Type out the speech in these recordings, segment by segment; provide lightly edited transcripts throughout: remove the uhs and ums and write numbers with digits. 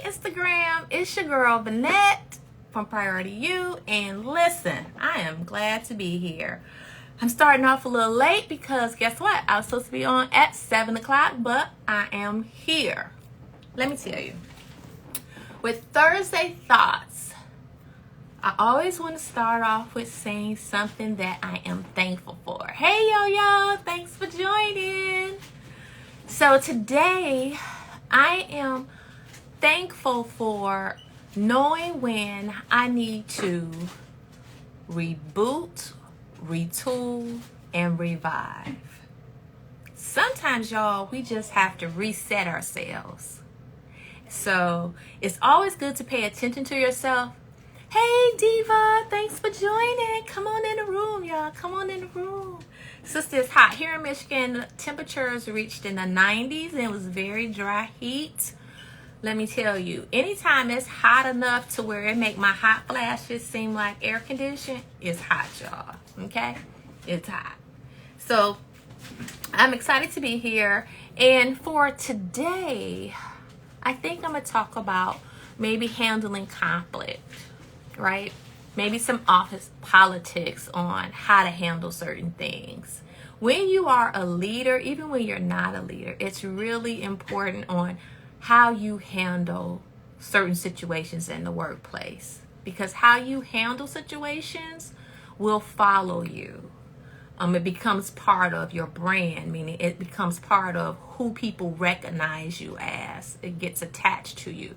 Instagram. It's your girl, Vanette from Priority You. And listen, I am glad to be here. I'm starting off a little late because guess what? I was supposed to be on at 7 o'clock, but I am here. Let me tell you. With Thursday Thoughts, I always want to start off with saying something that I am thankful for. Hey, yo, thanks for joining. So today, I am thankful for knowing when I need to reboot, retool, and revive. Sometimes, y'all, we just have to reset ourselves. So it's always good to pay attention to yourself. Hey, Diva, thanks for joining. Come on in the room, y'all. Come on in the room. Sister, it's hot. Here in Michigan, the temperatures reached in the 90s, and it was very dry heat. Let me tell you, anytime it's hot enough to where it make my hot flashes seem like air conditioning, it's hot, y'all. Okay? It's hot. So, I'm excited to be here. And for today, I think I'm going to talk about maybe handling conflict, right? Maybe some office politics on how to handle certain things. When you are a leader, even when you're not a leader, it's really important on how you handle certain situations in the workplace, because how you handle situations will follow you. It becomes part of your brand, meaning it becomes part of who people recognize you as. It gets attached to you.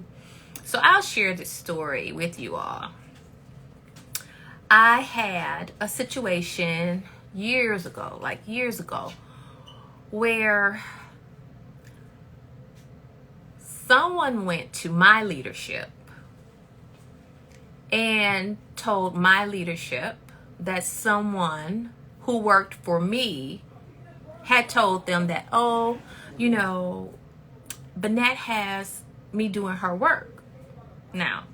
So I'll share this story with you all. I had a situation years ago, where someone went to my leadership and told my leadership that someone who worked for me had told them that, Vanette has me doing her work. Now,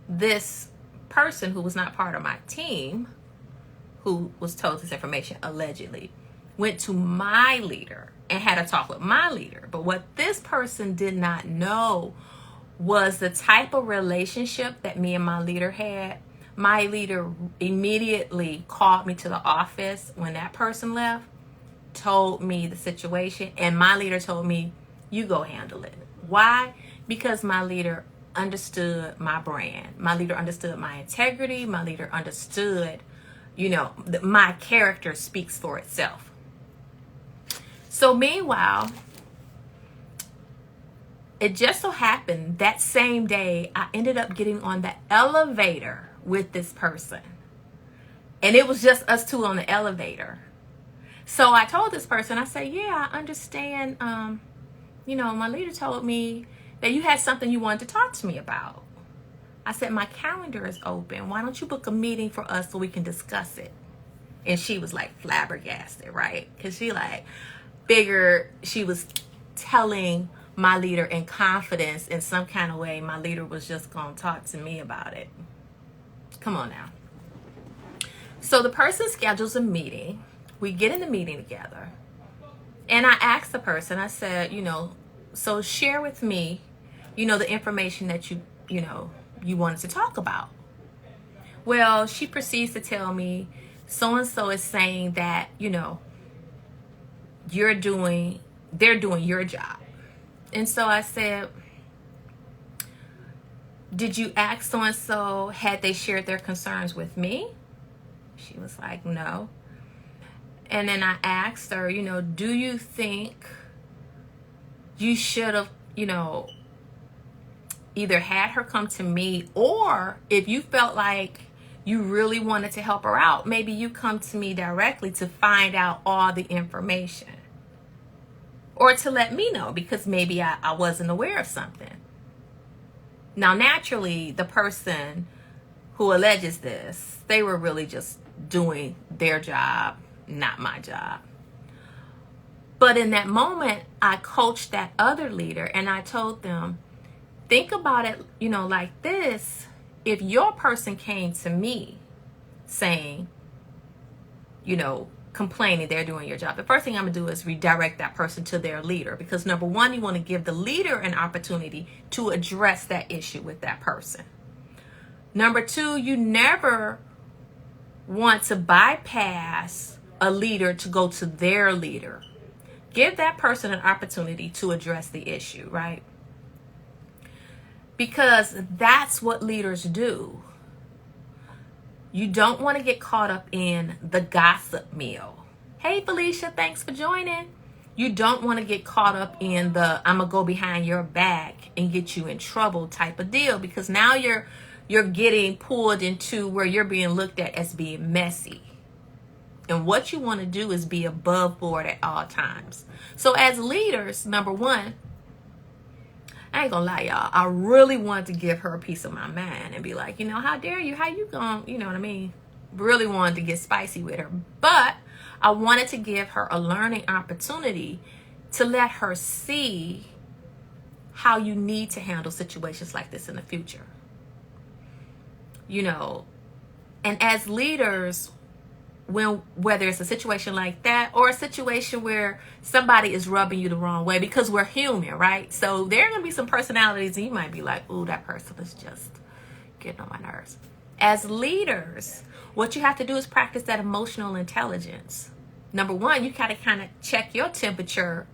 this person who was not part of my team, who was told this information allegedly, went to my leader and had a talk with my leader. But what this person did not know was the type of relationship that me and my leader had. My leader immediately called me to the office when that person left, told me the situation, and my leader told me, you go handle it. Why? Because my leader understood my brand. My leader understood my integrity. My leader understood, my character speaks for itself. So meanwhile, it just so happened that same day, I ended up getting on the elevator with this person. And it was just us two on the elevator. So I told this person, I said, yeah, I understand. My leader told me that you had something you wanted to talk to me about. I said, my calendar is open. Why don't you book a meeting for us so we can discuss it? And she was like flabbergasted, right? Because she figured she was telling my leader in confidence in some kind of way. My leader was just going to talk to me about it. Come on now. So the person schedules a meeting. We get in the meeting together. And I asked the person, I said, so share with me, the information that you wanted to talk about. Well, she proceeds to tell me, so-and-so is saying that, they're doing your job. And so I said, did you ask so-and-so, had they shared their concerns with me? She was like, no. And then I asked her, do you think you should have, either had her come to me, or if you felt like you really wanted to help her out, maybe you come to me directly to find out all the information. Or to let me know, because maybe I wasn't aware of something. Now, naturally, the person who alleges this, they were really just doing their job, not my job. But in that moment, I coached that other leader and I told them, think about it, like this. If your person came to me saying, complaining they're doing your job, the first thing I'm going to do is redirect that person to their leader, because number one, you want to give the leader an opportunity to address that issue with that person. Number two, you never want to bypass a leader to go to their leader. Give that person an opportunity to address the issue, right? Because that's what leaders do. You don't want to get caught up in the gossip mill. Hey, Felicia, thanks for joining. You don't want to get caught up in the I'm going to go behind your back and get you in trouble type of deal, because now you're getting pulled into where you're being looked at as being messy. And what you want to do is be above board at all times. So as leaders, number one, I ain't gonna lie, y'all, I really wanted to give her a piece of my mind and be like, how dare you? How you gonna, you know what I mean? Really wanted to get spicy with her. But I wanted to give her a learning opportunity to let her see how you need to handle situations like this in the future. And as leaders, whether it's a situation like that or a situation where somebody is rubbing you the wrong way, because we're human, right? So there are going to be some personalities and you might be like, ooh, that person is just getting on my nerves. As leaders, what you have to do is practice that emotional intelligence. Number one, you got to kind of check your temperature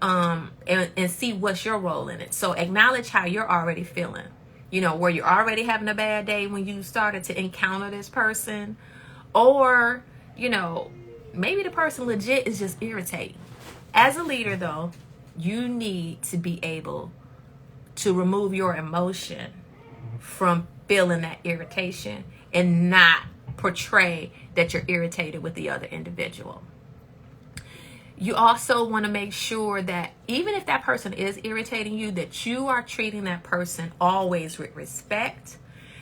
and see what's your role in it. So acknowledge how you're already feeling. Were you already having a bad day when you started to encounter this person? Or, maybe the person legit is just irritating. As a leader, though, you need to be able to remove your emotion from feeling that irritation and not portray that you're irritated with the other individual. You also want to make sure that even if that person is irritating you, that you are treating that person always with respect,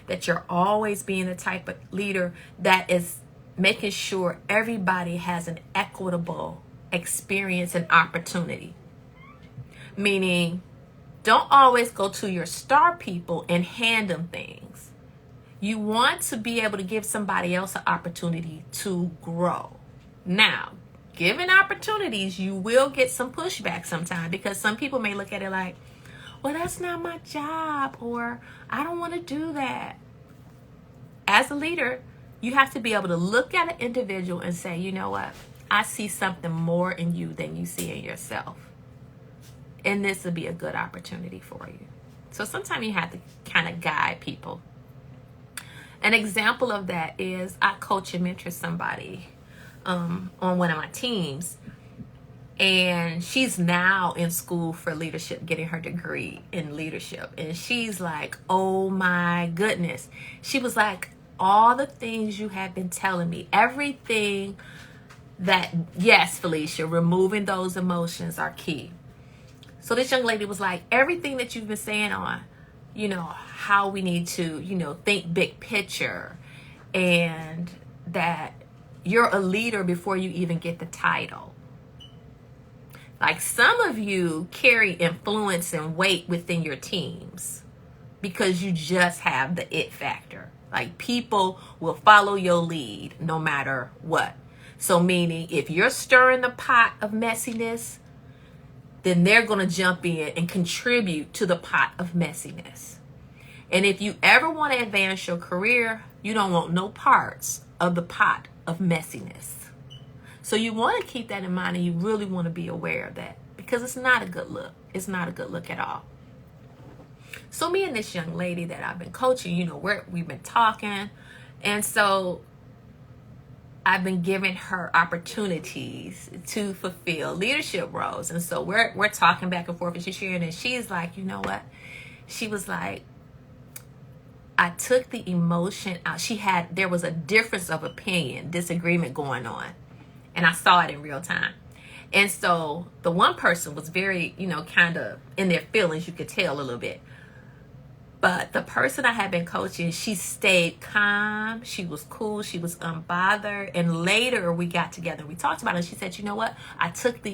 that you're always being the type of leader that is making sure everybody has an equitable experience and opportunity. Meaning, don't always go to your star people and hand them things. You want to be able to give somebody else an opportunity to grow. Now, given opportunities, you will get some pushback sometimes, because some people may look at it like, well, that's not my job, or I don't want to do that. As a leader, you have to be able to look at an individual and say, you know what? I see something more in you than you see in yourself. And this would be a good opportunity for you. So sometimes you have to kind of guide people. An example of that is I coach and mentor somebody on one of my teams. And she's now in school for leadership, getting her degree in leadership. And she's like, oh my goodness. She was like, all the things you have been telling me, everything that, yes, Felicia, removing those emotions are key. So this young lady was like, everything that you've been saying on, how we need to, think big picture, and that you're a leader before you even get the title. Like, some of you carry influence and weight within your teams because you just have the it factor. Like, people will follow your lead no matter what. So meaning, if you're stirring the pot of messiness, then they're going to jump in and contribute to the pot of messiness. And if you ever want to advance your career, you don't want no parts of the pot of messiness. So you want to keep that in mind, and you really want to be aware of that, because it's not a good look. It's not a good look at all. So me and this young lady that I've been coaching, we've been talking. And so I've been giving her opportunities to fulfill leadership roles. And so we're talking back and forth, and she's sharing, and she's like, you know what? She was like, I took the emotion out. There was a difference of opinion, disagreement going on. And I saw it in real time. And so the one person was very, kind of in their feelings, you could tell a little bit. But the person I had been coaching, she stayed calm. She was cool. She was unbothered. And later we got together. We talked about it. And she said, you know what? I took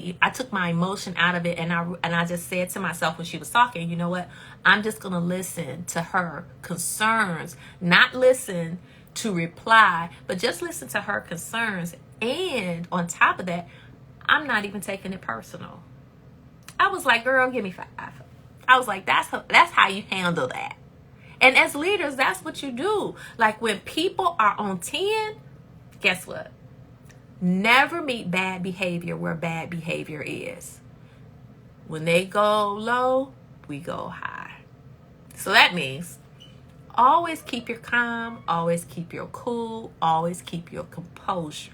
my emotion out of it. And I just said to myself when she was talking, you know what? I'm just going to listen to her concerns, not listen to reply, but just listen to her concerns And on top of that, I'm not even taking it personal. I was like, girl, give me 5. I was like, that's how you handle that. And as leaders, that's what you do. Like when people are on 10, guess what? Never meet bad behavior where bad behavior is. When they go low, we go high. So that means always keep your calm, always keep your cool, always keep your composure.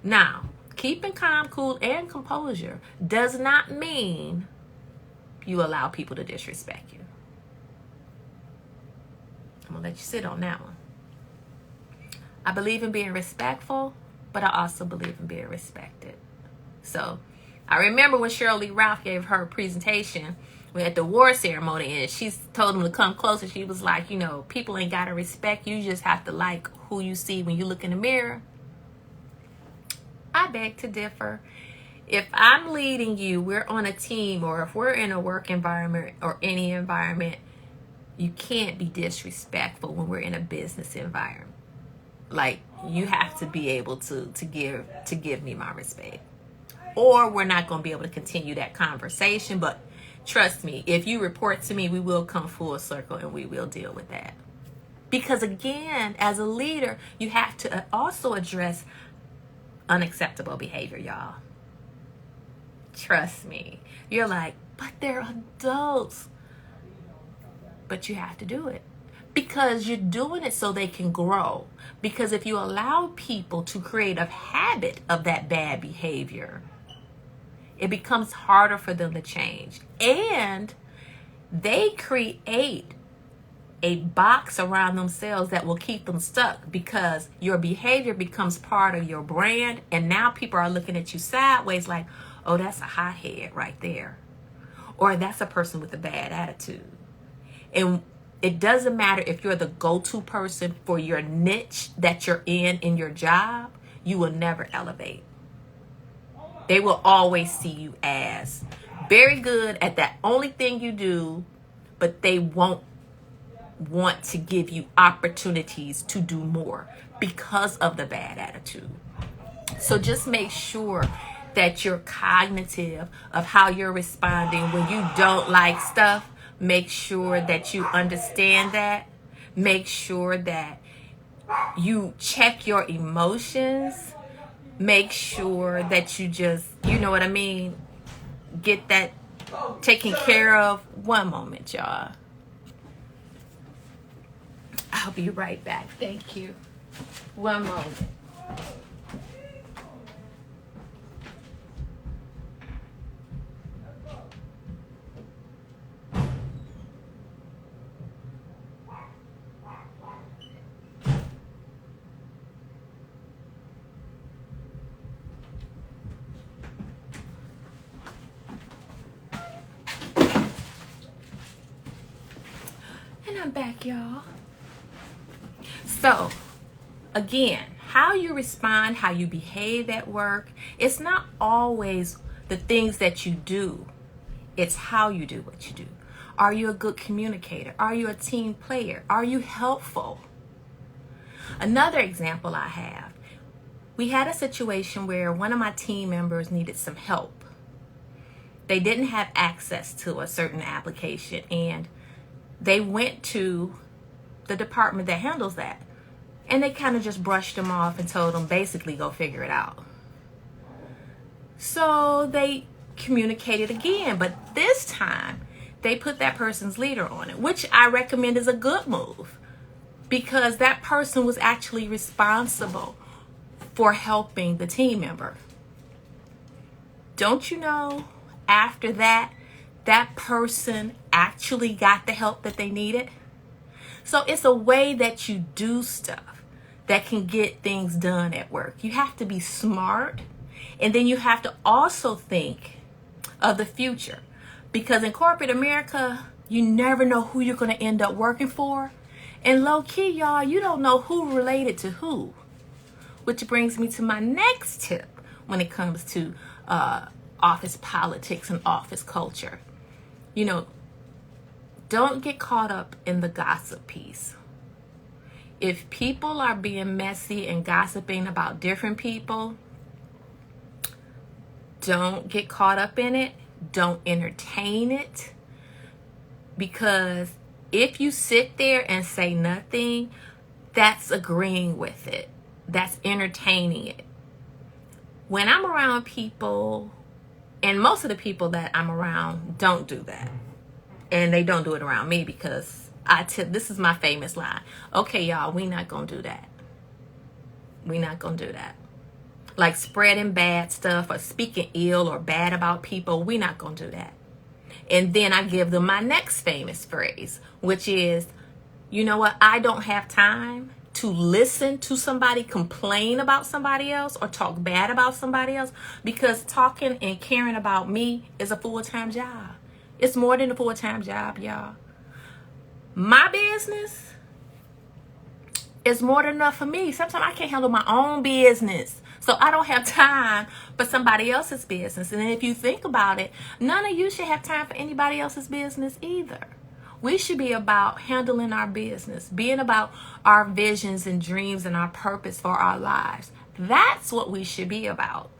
Now, keeping calm, cool, and composure does not mean you allow people to disrespect you. I'm going to let you sit on that one. I believe in being respectful, but I also believe in being respected. So I remember when Cheryl Lee Ralph gave her presentation at the war ceremony, and she told them to come closer. She was like, people ain't got to respect you. You just have to like who you see when you look in the mirror. I beg to differ. If I'm leading you, we're on a team, or if we're in a work environment or any environment, you can't be disrespectful when we're in a business environment. Like, you have to be able to give me my respect, or we're not going to be able to continue that conversation. But trust me, if you report to me, we will come full circle and we will deal with that. Because again, as a leader, you have to also address unacceptable behavior, y'all. Trust me. You're like, but they're adults. But you have to do it. Because you're doing it so they can grow. Because if you allow people to create a habit of that bad behavior, it becomes harder for them to change. And they create a box around themselves that will keep them stuck, because your behavior becomes part of your brand. And now people are looking at you sideways like, oh, that's a hothead right there. Or that's a person with a bad attitude. And it doesn't matter if you're the go-to person for your niche that you're in your job, you will never elevate. They will always see you as very good at that only thing you do, but they won't want to give you opportunities to do more because of the bad attitude. So just make sure that you're cognitive of how you're responding when you don't like stuff. Make sure that you understand that. Make sure that you check your emotions. Make sure that you just, you know what I mean, get that taken care of. One moment, y'all. I'll be right back. Thank you. One moment. And I'm back, y'all. So, again, how you respond, how you behave at work, it's not always the things that you do. It's how you do what you do. Are you a good communicator? Are you a team player? Are you helpful? Another example I have, we had a situation where one of my team members needed some help. They didn't have access to a certain application, and they went to the department that handles that. And they kind of just brushed them off and told them basically go figure it out. So they communicated again, but this time they put that person's leader on it, which I recommend is a good move, because that person was actually responsible for helping the team member. Don't you know, after that, that person actually got the help that they needed? So it's a way that you do stuff that can get things done at work. You have to be smart, and then you have to also think of the future, because in corporate America, you never know who you're going to end up working for. And low key, y'all, you don't know who related to who. Which brings me to my next tip when it comes to office politics and office culture. Don't get caught up in the gossip piece. If people are being messy and gossiping about different people, don't get caught up in it. Don't entertain it. Because if you sit there and say nothing, that's agreeing with it. That's entertaining it. When I'm around people, and most of the people that I'm around don't do that. And they don't do it around me because this is my famous line. Okay, y'all, we not going to do that. We not going to do that. Like spreading bad stuff or speaking ill or bad about people, we not going to do that. And then I give them my next famous phrase, which is, you know what? I don't have time to listen to somebody complain about somebody else or talk bad about somebody else, because talking and caring about me is a full-time job. It's more than a full-time job, y'all. My business is more than enough for me. Sometimes I can't handle my own business. So I don't have time for somebody else's business. And if you think about it, none of you should have time for anybody else's business either. We should be about handling our business, being about our visions and dreams and our purpose for our lives. That's what we should be about.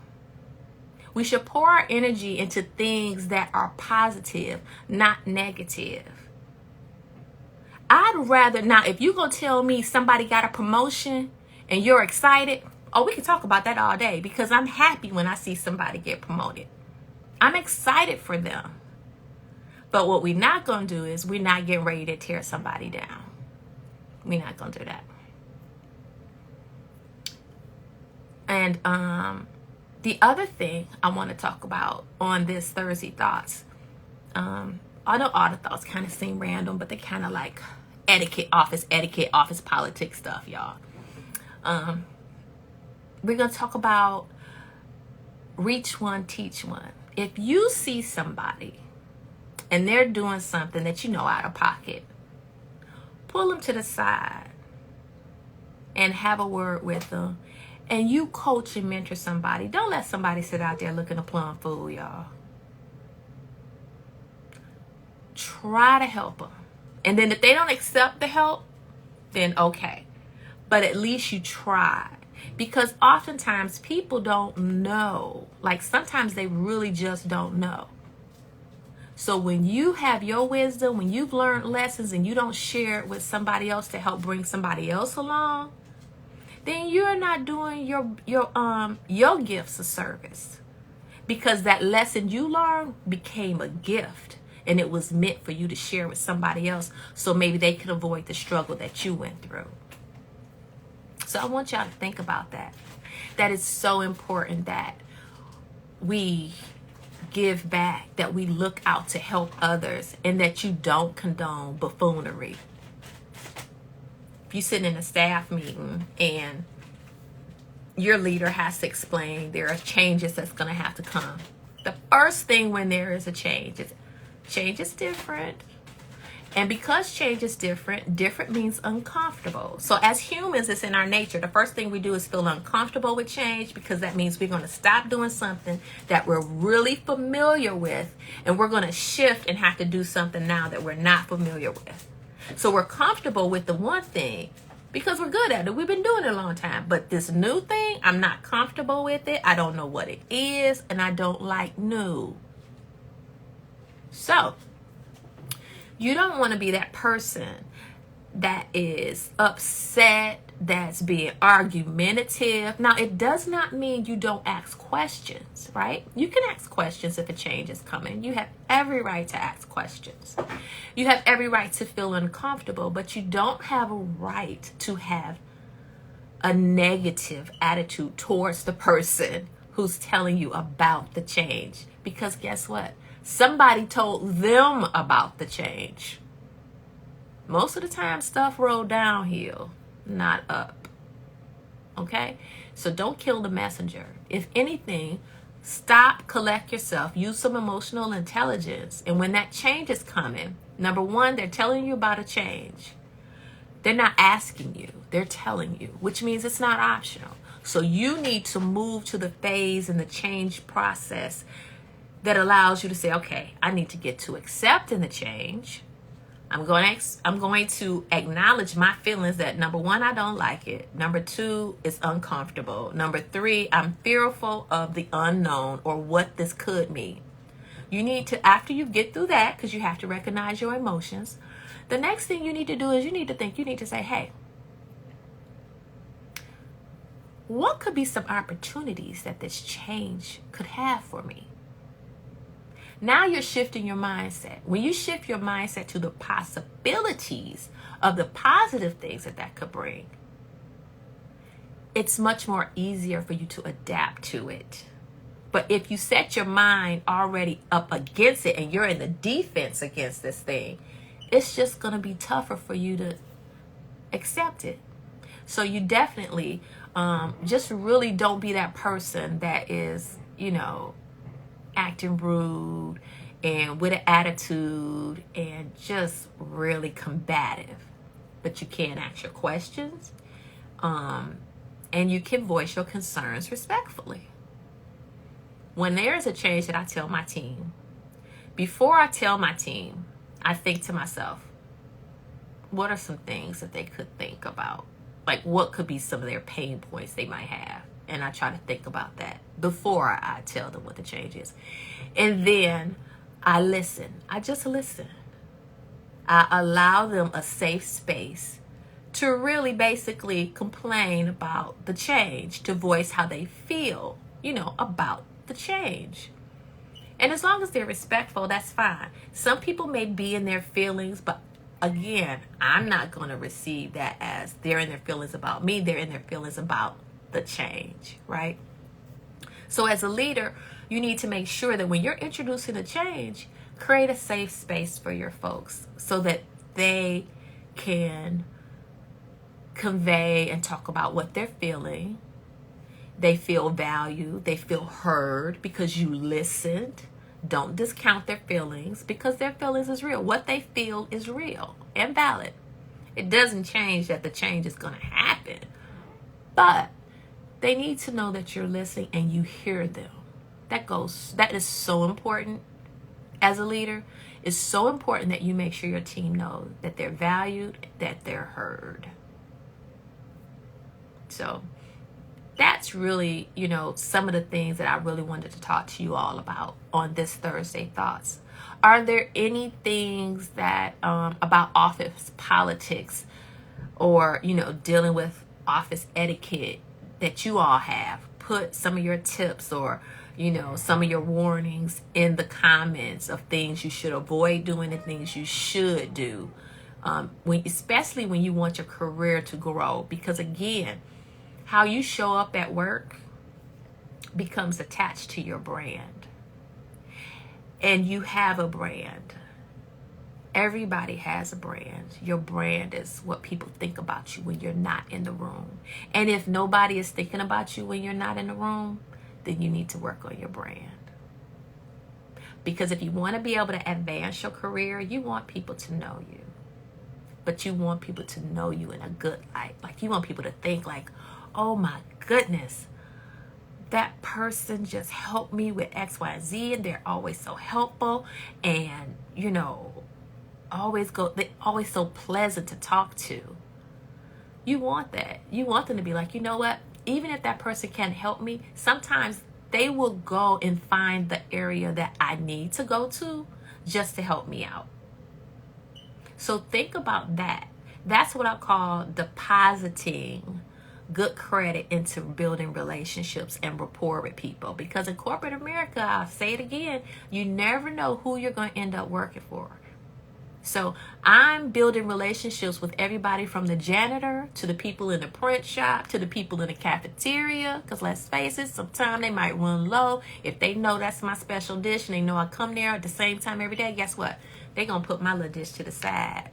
We should pour our energy into things that are positive, not negative. I'd rather, now if you're going to tell me somebody got a promotion and you're excited, oh, we can talk about that all day, because I'm happy when I see somebody get promoted. I'm excited for them. But what we're not going to do is we're not getting ready to tear somebody down. We're not going to do that. And the other thing I want to talk about on this Thursday Thoughts, I know all the thoughts kind of seem random, but they kind of like etiquette, office politics stuff, y'all. We're going to talk about reach one, teach one. If you see somebody and they're doing something that you know out of pocket, pull them to the side and have a word with them. And you coach and mentor somebody. Don't let somebody sit out there looking a plum fool, y'all. Try to help them. And then if they don't accept the help, then okay. But at least you try. Because oftentimes people don't know. Like sometimes they really just don't know. So when you have your wisdom, when you've learned lessons and you don't share it with somebody else to help bring somebody else along, then you're not doing your gifts a service. Because that lesson you learned became a gift, and it was meant for you to share with somebody else, so maybe they could avoid the struggle that you went through. So I want y'all to think about that. That is so important that we give back, that we look out to help others, and that you don't condone buffoonery. If you sit in a staff meeting and your leader has to explain there are changes that's going to have to come, the first thing when there is a change is different. And because change is different, different means uncomfortable. So as humans, it's in our nature. The first thing we do is feel uncomfortable with change, because that means we're going to stop doing something that we're really familiar with, and we're going to shift and have to do something now that we're not familiar with. So we're comfortable with the one thing because we're good at it. We've been doing it a long time. But this new thing, I'm not comfortable with it. I don't know what it is, and I don't like new. So you don't want to be that person that is upset, that's being argumentative. Now, it does not mean you don't ask questions, right? You can ask questions if a change is coming. You have every right to ask questions. You have every right to feel uncomfortable, but you don't have a right to have a negative attitude towards the person who's telling you about the change. Because guess what? Somebody told them about the change. Most of the time, stuff rolled downhill, not up. Okay? So don't kill the messenger. If anything, stop, collect yourself, use some emotional intelligence. And when that change is coming, number one, they're telling you about a change. They're not asking you, they're telling you, which means it's not optional. So you need to move to the phase in the change process that allows you to say, okay, I need to get to accepting the change. I'm going to acknowledge my feelings that number one, I don't like it. Number two, it's uncomfortable. Number three, I'm fearful of the unknown or what this could mean. You need to, after you get through that, because you have to recognize your emotions, the next thing you need to do is you need to say, hey, what could be some opportunities that this change could have for me? Now you're shifting your mindset. When you shift your mindset to the possibilities of the positive things that could bring, it's much more easier for you to adapt to it. But if you set your mind already up against it and you're in the defense against this thing, it's just going to be tougher for you to accept it. So you definitely just really don't be that person that is, acting rude and with an attitude and just really combative. But you can ask your questions, and you can voice your concerns respectfully. When there's a change that I tell my team, before I tell my team, I think to myself, what are some things that they could think about? Like, what could be some of their pain points they might have? And I try to think about that before I tell them what the change is. And then I listen. I just listen. I allow them a safe space to really basically complain about the change, to voice how they feel, about the change. And as long as they're respectful, that's fine. Some people may be in their feelings, but again, I'm not going to receive that as they're in their feelings about me. They're in their feelings about the change, right? So as a leader, you need to make sure that when you're introducing a change, create a safe space for your folks so that they can convey and talk about what they're feeling. They feel valued. They feel heard because you listened. Don't discount their feelings because their feelings is real. What they feel is real and valid. It doesn't change that the change is going to happen, but they need to know that you're listening and you hear them. That is so important as a leader. It's so important that you make sure your team knows that they're valued, that they're heard. So that's really, some of the things that I really wanted to talk to you all about on this Thursday Thoughts. Are there any things that about office politics or, dealing with office etiquette that you all have? Put some of your tips or, some of your warnings in the comments of things you should avoid doing and things you should do, especially when you want your career to grow. Because again, how you show up at work becomes attached to your brand. And you have a brand. Everybody has a brand. Your brand is what people think about you when you're not in the room. And if nobody is thinking about you when you're not in the room, then you need to work on your brand. Because if you want to be able to advance your career, you want people to know you. But you want people to know you in a good light. Like, you want people to think like, oh my goodness, that person just helped me with X, Y, and Z, and they're always so helpful, and they're always so pleasant to talk to. You want that. You want them to be like, you know what? Even if that person can't help me, sometimes they will go and find the area that I need to go to just to help me out. So think about that. That's what I call depositing good credit into building relationships and rapport with people. Because in corporate America, I'll say it again, you never know who you're going to end up working for. So I'm building relationships with everybody from the janitor to the people in the print shop to the people in the cafeteria. Because let's face it, sometimes they might run low. If they know that's my special dish and they know I come there at the same time every day, guess what? They're going to put my little dish to the side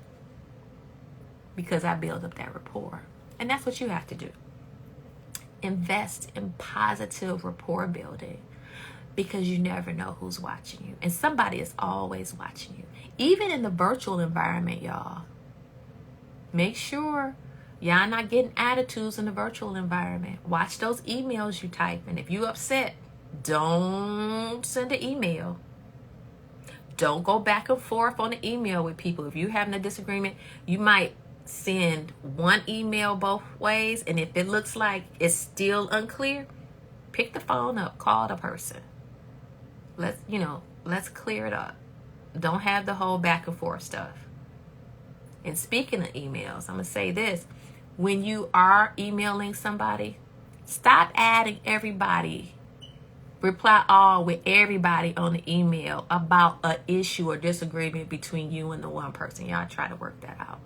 because I build up that rapport. And that's what you have to do. Invest in positive rapport building because you never know who's watching you. And somebody is always watching you. Even in the virtual environment, y'all. Make sure y'all not getting attitudes in the virtual environment. Watch those emails you type. And if you upset, don't send an email. Don't go back and forth on the email with people. If you're having a disagreement, you might send one email both ways, and if it looks like it's still unclear, pick the phone up, call the person. Let's clear it up. Don't have the whole back and forth stuff. And speaking of emails, I'm going to say this. When you are emailing somebody, stop adding everybody. Reply all with everybody on the email about an issue or disagreement between you and the one person. Y'all try to work that out.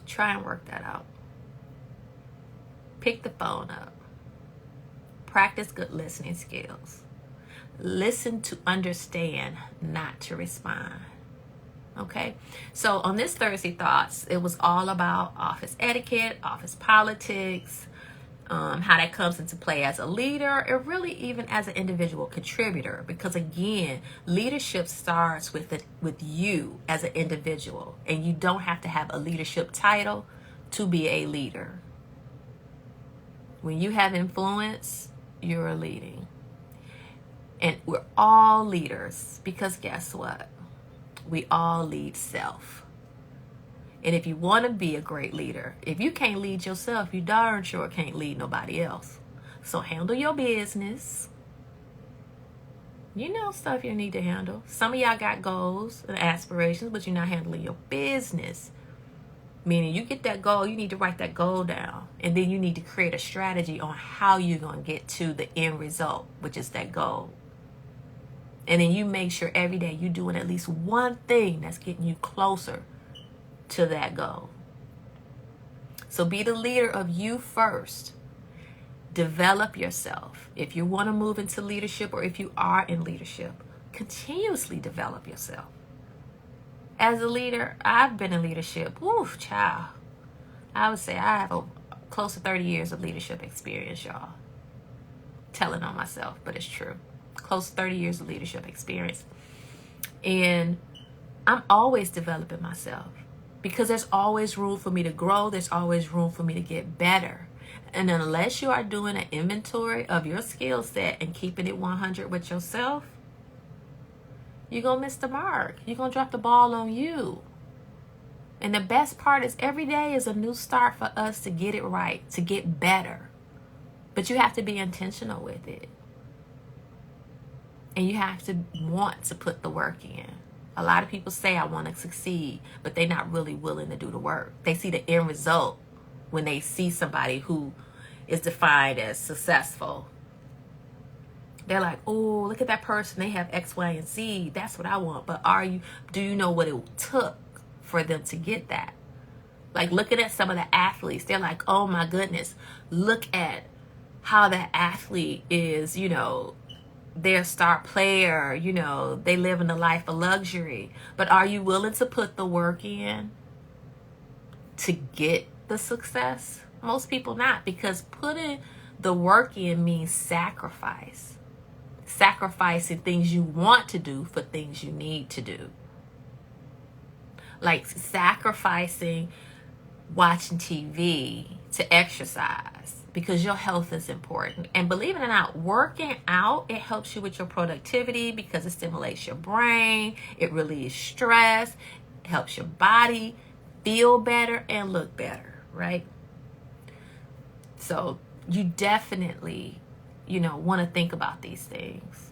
Try and work that out. Pick the phone up. Practice good listening skills. Listen to understand, not to respond. Okay? So on this Thursday Thoughts, it was all about office etiquette, office politics, how that comes into play as a leader, or really even as an individual contributor. Because again, leadership starts with you as an individual, and you don't have to have a leadership title to be a leader. When you have influence, you're leading. And we're all leaders, because guess what? We all lead self. And if you want to be a great leader, if you can't lead yourself, you darn sure can't lead nobody else. So handle your business. You know stuff you need to handle. Some of y'all got goals and aspirations, but you're not handling your business. Meaning you get that goal, you need to write that goal down. And then you need to create a strategy on how you're going to get to the end result, which is that goal. And then you make sure every day you're doing at least one thing that's getting you closer to that goal. So be the leader of you first. Develop yourself. If you want to move into leadership, or if you are in leadership, continuously develop yourself. As a leader, I've been in leadership. Woo, child. I would say I have close to 30 years of leadership experience, y'all. Telling on myself, but it's true. Close to 30 years of leadership experience. And I'm always developing myself, because there's always room for me to grow. There's always room for me to get better. And unless you are doing an inventory of your skill set and keeping it 100 with yourself, you're going to miss the mark. You're going to drop the ball on you. And the best part is every day is a new start for us to get it right, to get better. But you have to be intentional with it. And you have to want to put the work in. A lot of people say, I want to succeed, but they're not really willing to do the work. They see the end result when they see somebody who is defined as successful. They're like, oh, look at that person. They have X, Y, and Z. That's what I want. But do you know what it took for them to get that? Like looking at some of the athletes, they're like, oh my goodness, look at how that athlete is, their star player, they live in a life of luxury. But are you willing to put the work in to get the success? Most people not, because putting the work in means sacrifice. Sacrificing things you want to do for things you need to do. Like sacrificing watching TV to exercise, because your health is important. And believe it or not, working out, it helps you with your productivity, because it stimulates your brain, it relieves stress, it helps your body feel better and look better, right? So you definitely, want to think about these things.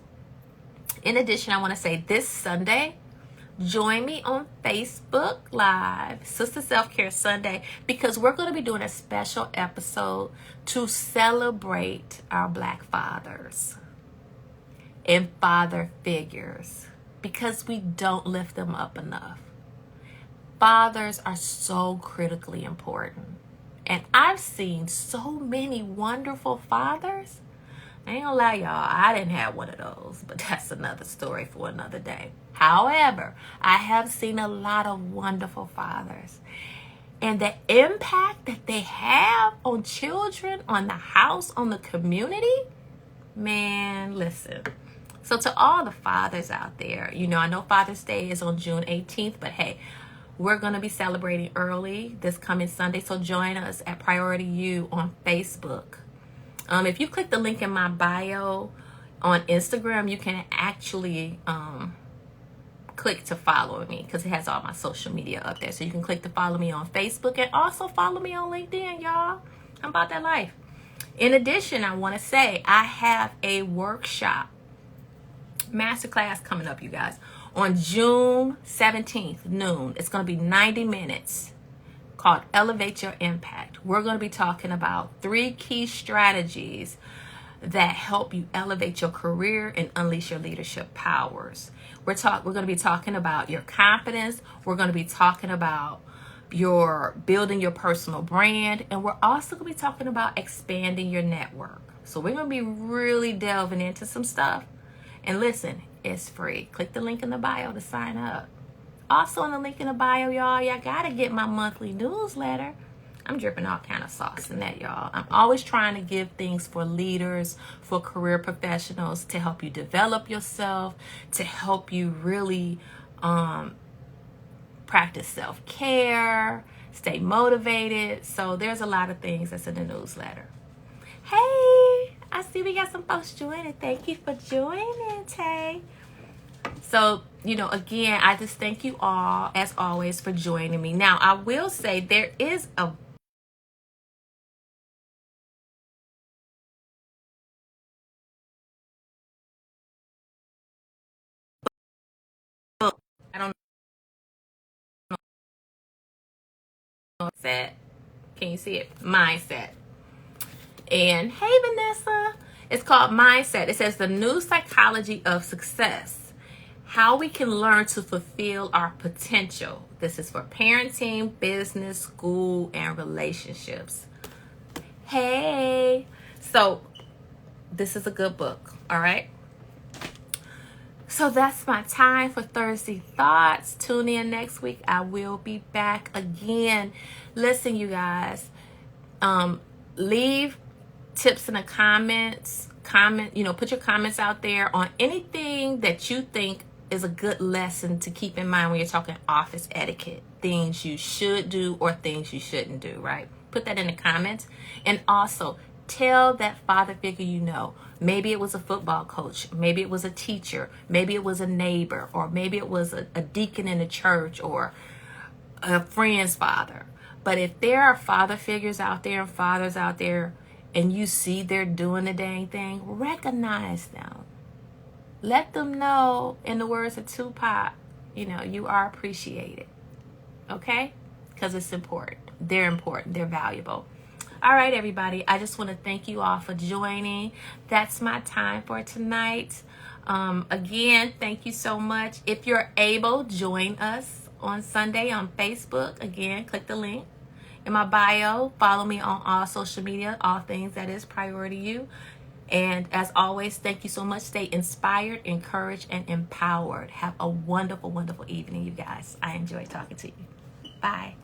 In addition, I want to say this Sunday, join me on Facebook Live, Sister Self-Care Sunday, because we're going to be doing a special episode to celebrate our Black fathers and father figures, because we don't lift them up enough. Fathers are so critically important. And I've seen so many wonderful fathers. I ain't gonna lie, y'all, I didn't have one of those, but that's another story for another day. However, I have seen a lot of wonderful fathers. And the impact that they have on children, on the house, on the community, man, listen. So to all the fathers out there, I know Father's Day is on June 18th, but hey, we're going to be celebrating early this coming Sunday. So join us at Priority You on Facebook. If you click the link in my bio, On Instagram, you can actually click to follow me because it has all my social media up there. So you can click to follow me on Facebook and also follow me on LinkedIn, y'all. I'm about that life. In addition, I want to say I have a workshop masterclass coming up, you guys, on June 17th, noon. It's going to be 90 minutes called Elevate Your Impact. We're going to be talking about 3 key strategies that help you elevate your career and unleash your leadership powers. We're going to be talking about your confidence. We're going to be talking about your building your personal brand, and we're also going to be talking about expanding your network. So we're going to be really delving into some stuff. And listen, it's free. Click the link in the bio to sign up. Also in the link in the bio, y'all gotta get my monthly newsletter. I'm dripping all kind of sauce in that, y'all. I'm always trying to give things for leaders, for career professionals, to help you develop yourself, to help you really practice self-care, stay motivated. So there's a lot of things that's in the newsletter. Hey, I see we got some folks joining. Thank you for joining, Tay. So, again, I just thank you all, as always, for joining me. Now, I will say there is a book. I don't know. Set. Can you see it? Mindset. And hey, Vanessa. It's called Mindset. It says the new psychology of success. How we can learn to fulfill our potential. This is for parenting, business, school, and relationships. Hey. So this is a good book. All right. So that's my time for Thursday Thoughts. Tune in next week. I will be back again. Listen, you guys, leave tips in the comments. Put your comments out there on anything that you think is a good lesson to keep in mind when you're talking office etiquette. Things you should do or things you shouldn't do, right? Put that in the comments. And also, tell that father figure you know. Maybe it was a football coach. Maybe it was a teacher. Maybe it was a neighbor. Or maybe it was a deacon in the church or a friend's father. But if there are father figures out there and fathers out there and you see they're doing the dang thing, recognize them. Let them know, in the words of Tupac, you are appreciated. Okay? Because it's important. They're important. They're valuable. All right, everybody. I just want to thank you all for joining. That's my time for tonight. Again, thank you so much. If you're able, join us on Sunday on Facebook. Again, click the link in my bio. Follow me on all social media, all things that is priority you. And as always, thank you so much. Stay inspired, encouraged, and empowered. Have a wonderful, wonderful evening, you guys. I enjoyed talking to you. Bye.